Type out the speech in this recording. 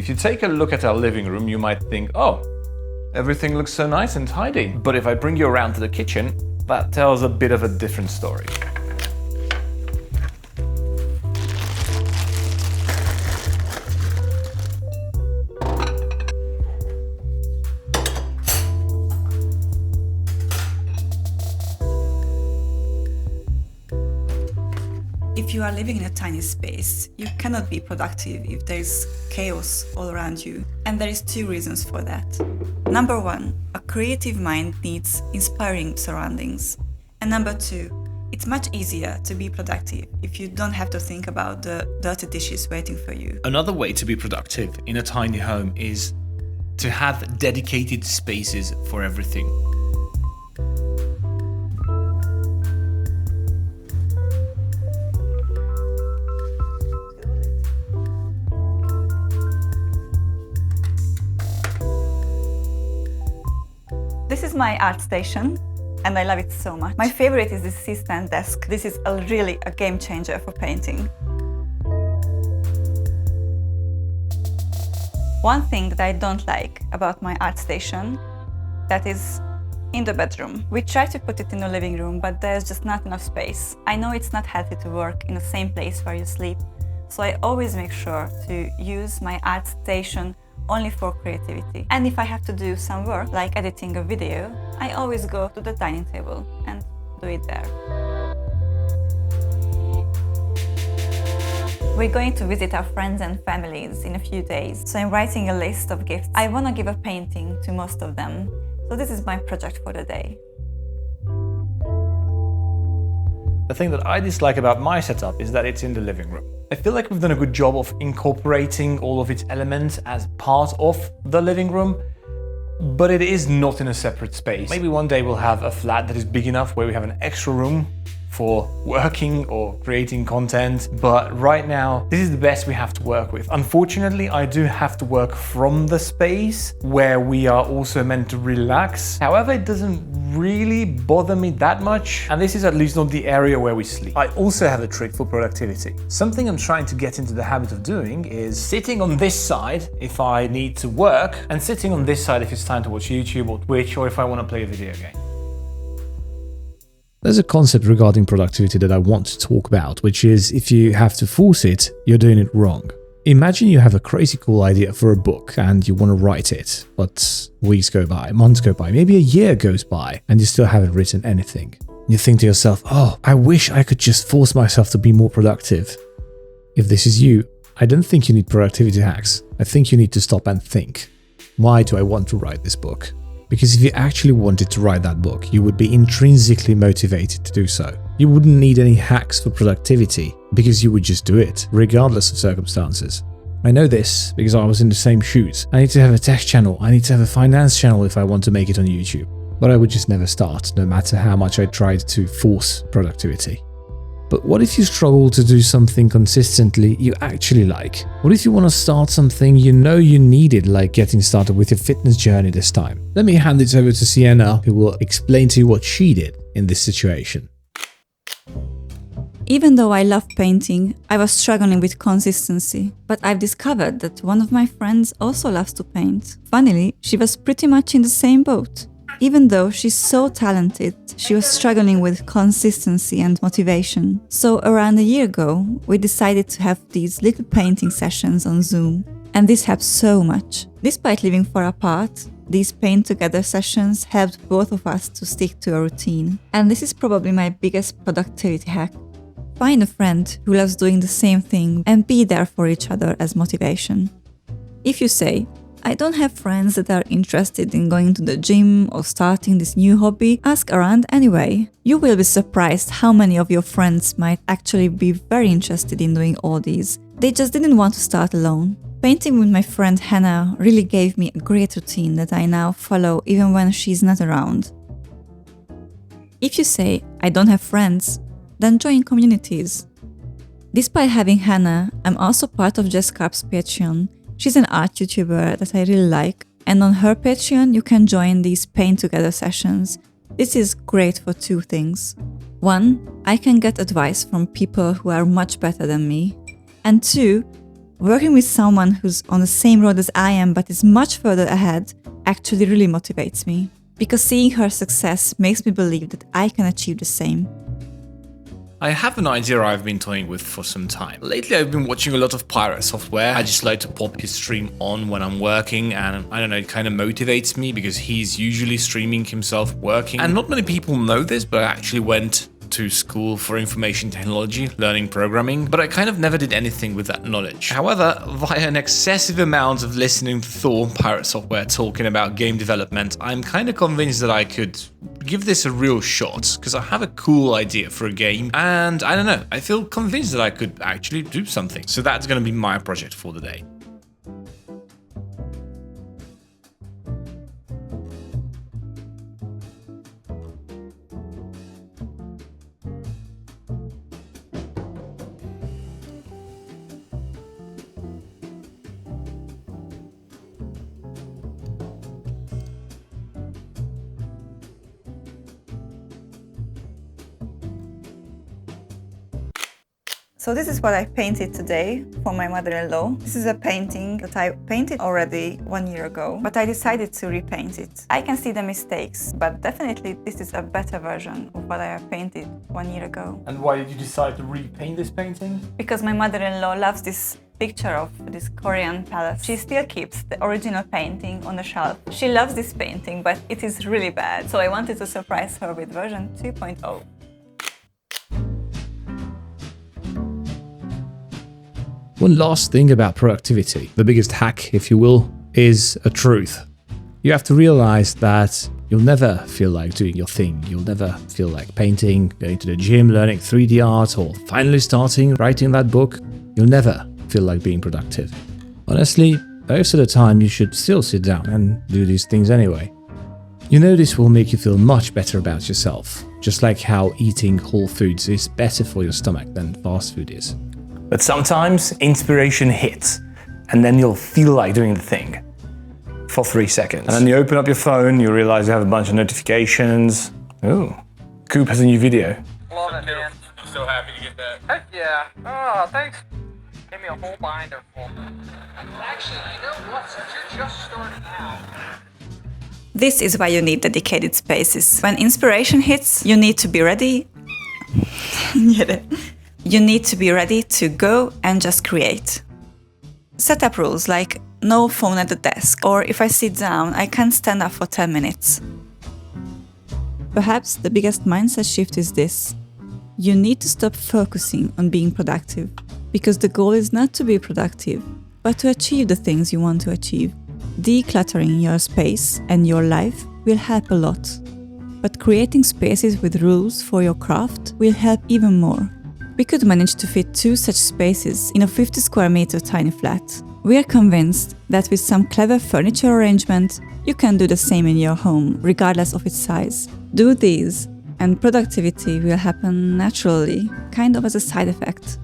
If you take a look at our living room, you might think, oh, everything looks so nice and tidy. But if I bring you around to the kitchen, that tells a bit of a different story. If you are living in a tiny space, you cannot be productive if there is chaos all around you. And there is 2 reasons for that. Number 1, a creative mind needs inspiring surroundings. And number 2, it's much easier to be productive if you don't have to think about the dirty dishes waiting for you. Another way to be productive in a tiny home is to have dedicated spaces for everything. This is my art station, and I love it so much. My favorite is this C-stand desk. This is really a game changer for painting. One thing that I don't like about my art station, that is in the bedroom. We try to put it in the living room, but there's just not enough space. I know it's not healthy to work in the same place where you sleep, so I always make sure to use my art station only for creativity. And if I have to do some work, like editing a video, I always go to the dining table and do it there. We're going to visit our friends and families in a few days, so I'm writing a list of gifts. I want to give a painting to most of them, so this is my project for the day. The thing that I dislike about my setup is that it's in the living room. I feel like we've done a good job of incorporating all of its elements as part of the living room, but it is not in a separate space. Maybe one day we'll have a flat that is big enough where we have an extra room for working or creating content, but right now this is the best we have to work with. Unfortunately, I do have to work from the space where we are also meant to relax. However, it doesn't really bother me that much, and this is at least not the area where we sleep. I also have a trick for productivity. Something I'm trying to get into the habit of doing is sitting on this side if I need to work, and sitting on this side if it's time to watch YouTube or Twitch, or if I want to play a video game. There's a concept regarding productivity that I want to talk about, which is if you have to force it, you're doing it wrong. Imagine you have a crazy cool idea for a book and you want to write it, but weeks go by, months go by, maybe a year goes by, and you still haven't written anything. You think to yourself, oh, I wish I could just force myself to be more productive. If this is you, I don't think you need productivity hacks. I think you need to stop and think. Why do I want to write this book? Because if you actually wanted to write that book, you would be intrinsically motivated to do so. You wouldn't need any hacks for productivity because you would just do it, regardless of circumstances. I know this because I was in the same shoes. I need to have a tech channel, I need to have a finance channel if I want to make it on YouTube. But I would just never start, no matter how much I tried to force productivity. But what if you struggle to do something consistently you actually like? What if you want to start something you know you needed, like getting started with your fitness journey this time? Let me hand it over to Xienna, who will explain to you what she did in this situation. Even though I love painting, I was struggling with consistency, but I've discovered that one of my friends also loves to paint. Funnily, she was pretty much in the same boat. Even though she's so talented, she was struggling with consistency and motivation. So around a year ago, we decided to have these little painting sessions on Zoom. And this helped so much. Despite living far apart, these paint together sessions helped both of us to stick to a routine. And this is probably my biggest productivity hack. Find a friend who loves doing the same thing and be there for each other as motivation. If you say, I don't have friends that are interested in going to the gym or starting this new hobby, ask around anyway. You will be surprised how many of your friends might actually be very interested in doing all these. They just didn't want to start alone. Painting with my friend Hannah really gave me a great routine that I now follow even when she's not around. If you say, I don't have friends, then join communities. Despite having Hannah, I'm also part of Jess Carp's Patreon. She's an art YouTuber that I really like, and on her Patreon you can join these paint together sessions. This is great for 2 things. 1, I can get advice from people who are much better than me. And 2, Working with someone who's on the same road as I am but is much further ahead actually really motivates me. Because seeing her success makes me believe that I can achieve the same. I have an idea I've been toying with for some time. Lately I've been watching a lot of pirate software. I just like to pop his stream on when I'm working, and I don't know, it kind of motivates me because he's usually streaming himself working. And not many people know this, but I actually went to school for information technology, learning programming, but I kind of never did anything with that knowledge. However, via an excessive amount of listening to Thor, pirate software, talking about game development, I'm kind of convinced that I could give this a real shot, because I have a cool idea for a game, and I don't know, I feel convinced that I could actually do something. So that's going to be my project for the day. So this is what I painted today for my mother-in-law. This is a painting that I painted already 1 year ago, but I decided to repaint it. I can see the mistakes, but definitely this is a better version of what I have painted 1 year ago. And why did you decide to repaint this painting? Because my mother-in-law loves this picture of this Korean palace. She still keeps the original painting on the shelf. She loves this painting, but it is really bad. So I wanted to surprise her with version 2.0. One last thing about productivity, the biggest hack, if you will, is a truth. You have to realize that you'll never feel like doing your thing. You'll never feel like painting, going to the gym, learning 3D art, or finally starting writing that book. You'll never feel like being productive. Honestly, most of the time you should still sit down and do these things anyway. You know, this will make you feel much better about yourself, just like how eating whole foods is better for your stomach than fast food is. But sometimes inspiration hits, and then you'll feel like doing the thing for 3 seconds. And then you open up your phone, you realize you have a bunch of notifications. Ooh, Coop has a new video. Love it, man. I'm so happy to get that. Heck yeah. Oh, thanks. Give me a whole binder full. Actually, you know what? Since you're just starting out. This is why you need dedicated spaces. When inspiration hits, you need to be ready. You need to be ready to go and just create. Set up rules like no phone at the desk, or if I sit down, I can't stand up for 10 minutes. Perhaps the biggest mindset shift is this. You need to stop focusing on being productive, because the goal is not to be productive, but to achieve the things you want to achieve. Decluttering your space and your life will help a lot, but creating spaces with rules for your craft will help even more. We could manage to fit 2 such spaces in a 50 square meter tiny flat. We are convinced that with some clever furniture arrangement, you can do the same in your home, regardless of its size. Do these, and productivity will happen naturally, kind of as a side effect.